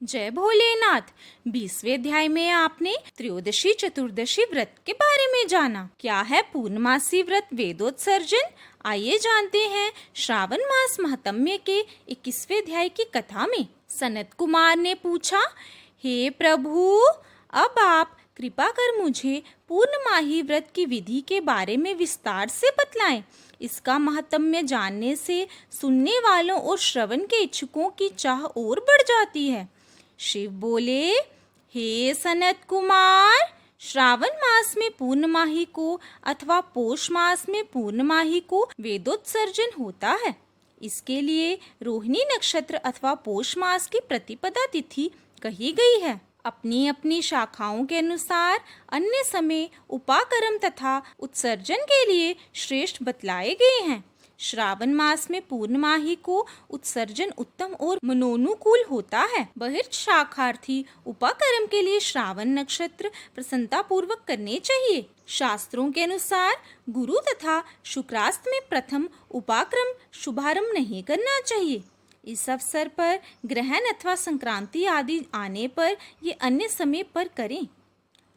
जय भोलेनाथ। 20वें अध्याय में आपने त्रयोदशी चतुर्दशी व्रत के बारे में जाना। क्या है पूर्णमासी व्रत वेदोत्सर्जन? आइए जानते हैं श्रावण मास महात्म्य के 21वें अध्याय की कथा में। सनत कुमार ने पूछा, हे प्रभु, अब आप कृपा कर मुझे पूर्णमाही व्रत की विधि के बारे में विस्तार से बतलाएं। इसका महात्म्य जानने से सुनने वालों और श्रवण के इच्छुकों की चाह और बढ़ जाती है। शिव बोले, हे सनत कुमार, श्रावण मास में पूर्णमाही को अथवा पौष मास में पूर्णमाही को वेदोत्सर्जन होता है। इसके लिए रोहिणी नक्षत्र अथवा पौष मास की प्रतिपदा तिथि कही गई है। अपनी अपनी शाखाओं के अनुसार अन्य समय उपाकर्म तथा उत्सर्जन के लिए श्रेष्ठ बतलाए गए हैं। श्रावण मास में पूर्णमाही को उत्सर्जन उत्तम और मनोनुकूल होता है। बहिर्च शाखार्थी उपाकर्म के लिए श्रावण नक्षत्र प्रसन्नता पूर्वक करने चाहिए। शास्त्रों के अनुसार गुरु तथा शुक्रास्त में प्रथम उपाकर्म शुभारंभ नहीं करना चाहिए। इस अवसर पर ग्रहण अथवा संक्रांति आदि आने पर ये अन्य समय पर करें।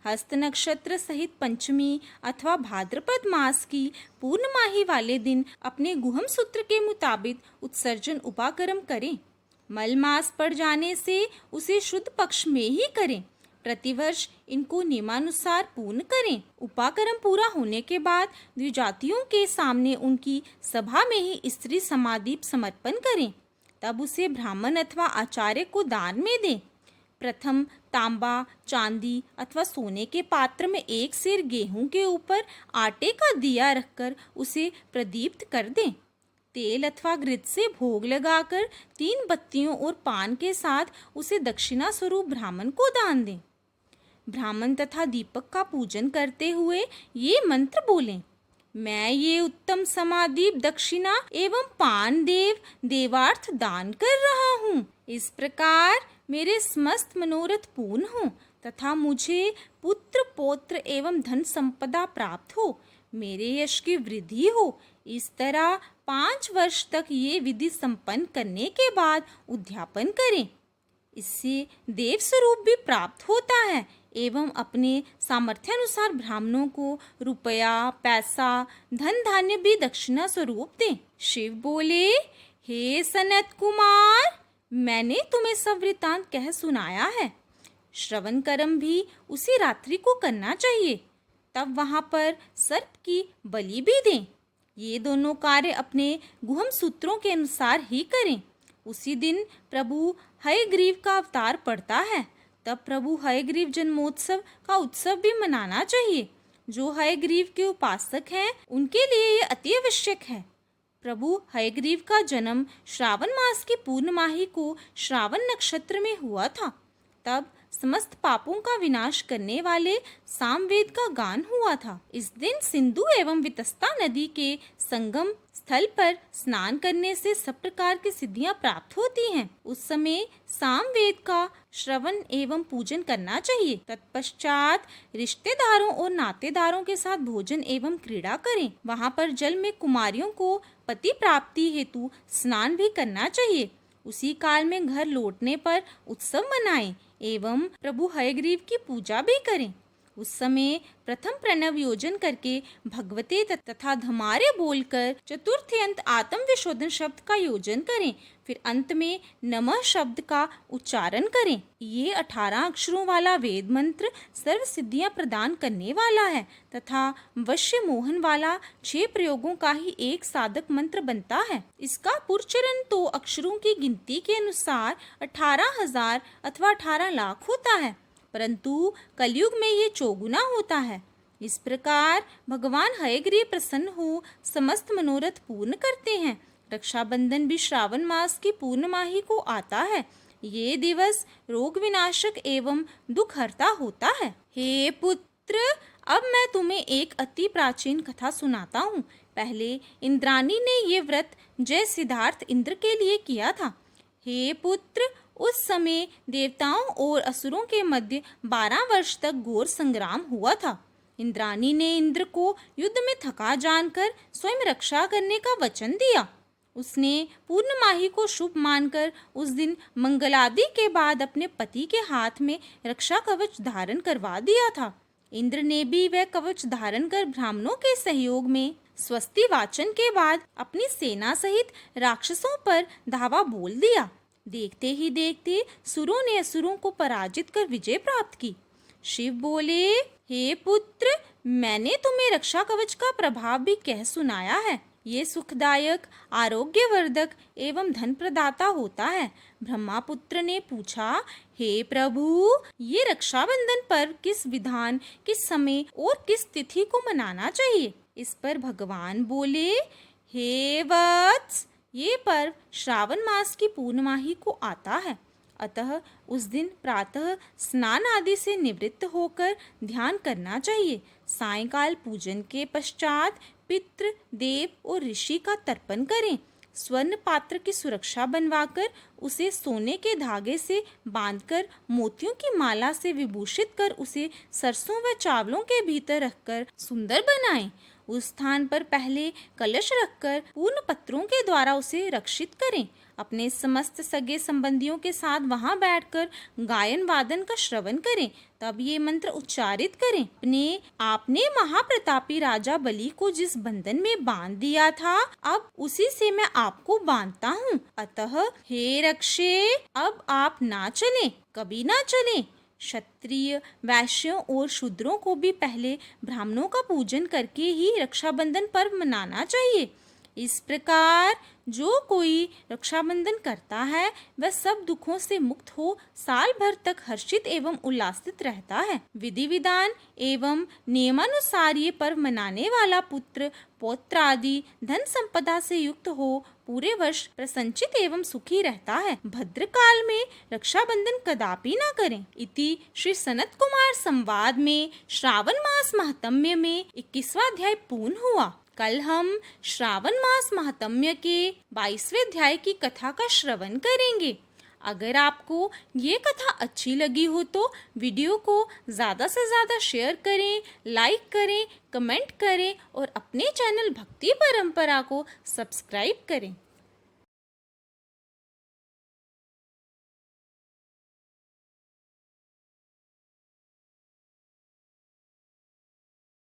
हस्त नक्षत्र सहित पंचमी अथवा भाद्रपद मास की पूर्णमाही वाले दिन अपने गुहम सूत्र के मुताबिक उत्सर्जन उपाकर्म करें। मल मास पड़ जाने से उसे शुद्ध पक्ष में ही करें। प्रतिवर्ष इनको नियमानुसार पूर्ण करें। उपाकर्म पूरा होने के बाद द्विजातियों के सामने उनकी सभा में ही स्त्री समादीप समर्पण करें। तब उसे ब्राह्मण अथवा आचार्य को दान में दें। प्रथम तांबा, चांदी अथवा सोने के पात्र में एक सेर गेहूं के ऊपर आटे का दिया रखकर उसे प्रदीप्त कर दें। तेल अथवा घृत से भोग लगाकर 3 बत्तियों और पान के साथ उसे दक्षिणा स्वरूप ब्राह्मण को दान दें। ब्राह्मण तथा दीपक का पूजन करते हुए ये मंत्र बोलें, मैं ये उत्तम समादीप दक्षिणा एवं पान देव देवार्थ दान कर रहा हूँ। इस प्रकार मेरे समस्त मनोरथ पूर्ण हो तथा मुझे पुत्र पौत्र एवं धन संपदा प्राप्त हो, मेरे यश की वृद्धि हो। इस तरह 5 वर्ष तक ये विधि संपन्न करने के बाद उद्यापन करें। इससे देव स्वरूप भी प्राप्त होता है एवं अपने सामर्थ्यानुसार ब्राह्मणों को रुपया, पैसा, धन धान्य भी दक्षिणा स्वरूप दें। शिव बोले, हे सनत कुमार, मैंने तुम्हें सब वृतांत कह सुनाया है। श्रवण कर्म भी उसी रात्रि को करना चाहिए। तब वहां पर सर्प की बलि भी दें। ये दोनों कार्य अपने गुहम सूत्रों के अनुसार ही करें। उसी दिन प्रभु हयग्रीव का अवतार पड़ता है। तब प्रभु हयग्रीव जन्मोत्सव का उत्सव भी मनाना चाहिए। जो हयग्रीव के उपासक हैं उनके लिए ये अति आवश्यक है। प्रभु हयग्रीव का जन्म श्रावण मास की पूर्णमाही को श्रावण नक्षत्र में हुआ था। तब समस्त पापों का विनाश करने वाले सामवेद का गान हुआ था। इस दिन सिंधु एवं वितस्ता नदी के संगम स्थल पर स्नान करने से सब प्रकार की सिद्धियां प्राप्त होती हैं। उस समय सामवेद का श्रवण एवं पूजन करना चाहिए। तत्पश्चात रिश्तेदारों और नातेदारों के साथ भोजन एवं क्रीड़ा करें। वहां पर जल में कुमारियों को पति प्राप्ति हेतु स्नान भी करना चाहिए। उसी काल में घर लौटने पर उत्सव मनाएं एवं प्रभु हयग्रीव की पूजा भी करें। उस समय प्रथम प्रणव योजन करके भगवते तथा धमारे बोलकर चतुर्थ्यंत आत्म विशोधन शब्द का योजन करें। फिर अंत में नमः शब्द का उच्चारण करें। ये 18 अक्षरों वाला वेद मंत्र सर्व सिद्धियां प्रदान करने वाला है तथा वश्य मोहन वाला 6 प्रयोगों का ही एक साधक मंत्र बनता है। इसका पुरचरण तो अक्षरों की गिनती के अनुसार 18,000 अथवा 18 लाख होता है, परंतु कलयुग में ये चौगुना होता है। इस प्रकार भगवान हयग्रीव प्रसन्न हो समस्त मनोरथ पूर्ण करते हैं। रक्षाबंधन भी श्रावण मास की पूर्णमाही को आता है। ये दिवस रोग विनाशक एवं दुख हरता होता है। हे पुत्र, अब मैं तुम्हें एक अति प्राचीन कथा सुनाता हूँ। पहले इंद्राणी ने ये व्रत जय सिद्धार्थ इंद्र के लिए किया था। हे पुत्र, उस समय देवताओं और असुरों के मध्य 12 वर्ष तक घोर संग्राम हुआ था। इंद्राणी ने इंद्र को युद्ध में थका जानकर स्वयं रक्षा करने का वचन दिया। उसने पूर्णमाही को शुभ मानकर उस दिन मंगलादि के बाद अपने पति के हाथ में रक्षा कवच धारण करवा दिया था। इंद्र ने भी वह कवच धारण कर ब्राह्मणों के सहयोग में स्वस्ति वाचन के बाद अपनी सेना सहित राक्षसों पर धावा बोल दिया। देखते ही देखते सुरों ने असुरों को पराजित कर विजय प्राप्त की। शिव बोले, हे पुत्र, मैंने तुम्हें रक्षा कवच का प्रभाव भी कह सुनाया है। ये सुखदायक, आरोग्यवर्धक एवं धन प्रदाता होता है। ब्रह्मापुत्र ने पूछा, हे प्रभु, ये रक्षाबंधन पर्व किस विधान, किस समय और किस तिथि को मनाना चाहिए? इस पर भगवान बोले, हे वत्स, ये पर्व श्रावण मास की पूर्णमाही को आता है। अतः उस दिन प्रातः स्नान आदि से निवृत्त होकर ध्यान करना चाहिए। सायंकाल पूजन के पश्चात पितृ, देव और ऋषि का तर्पण करें। स्वर्ण पात्र की सुरक्षा बनवाकर उसे सोने के धागे से बांधकर मोतियों की माला से विभूषित कर उसे सरसों व चावलों के भीतर रखकर सुंदर बनाएं। उस स्थान पर पहले कलश रखकर पूर्ण पत्रों के द्वारा उसे रक्षित करें। अपने समस्त सगे संबंधियों के साथ वहां बैठकर गायन वादन का श्रवण करें। तब ये मंत्र उच्चारित करें, अपने आपने महाप्रतापी राजा बलि को जिस बंधन में बांध दिया था, अब उसी से मैं आपको बांधता हूँ। अतः हे रक्षे, अब आप ना चलें, कभी ना चलें। क्षत्रिय, वैश्यों और शूद्रों को भी पहले ब्राह्मणों का पूजन करके ही रक्षाबंधन पर्व मनाना चाहिए। इस प्रकार जो कोई रक्षाबंधन करता है वह सब दुखों से मुक्त हो साल भर तक हर्षित एवं उल्लासित रहता है। विधि विधान एवं नियमानुसार ये पर्व मनाने वाला पुत्र, पौत्र आदि धन संपदा से युक्त हो पूरे वर्ष प्रसन्नचित एवं सुखी रहता है। भद्रकाल में रक्षाबंधन कदापि न करें। इति श्री सनत कुमार संवाद में श्रावण मास महात्म्य में 21वां अध्याय पूर्ण हुआ। कल हम श्रावण मास महात्म्य के 22वें अध्याय की कथा का श्रवण करेंगे। अगर आपको ये कथा अच्छी लगी हो तो वीडियो को ज़्यादा से ज़्यादा शेयर करें, लाइक करें, कमेंट करें और अपने चैनल भक्ति परंपरा को सब्सक्राइब करें।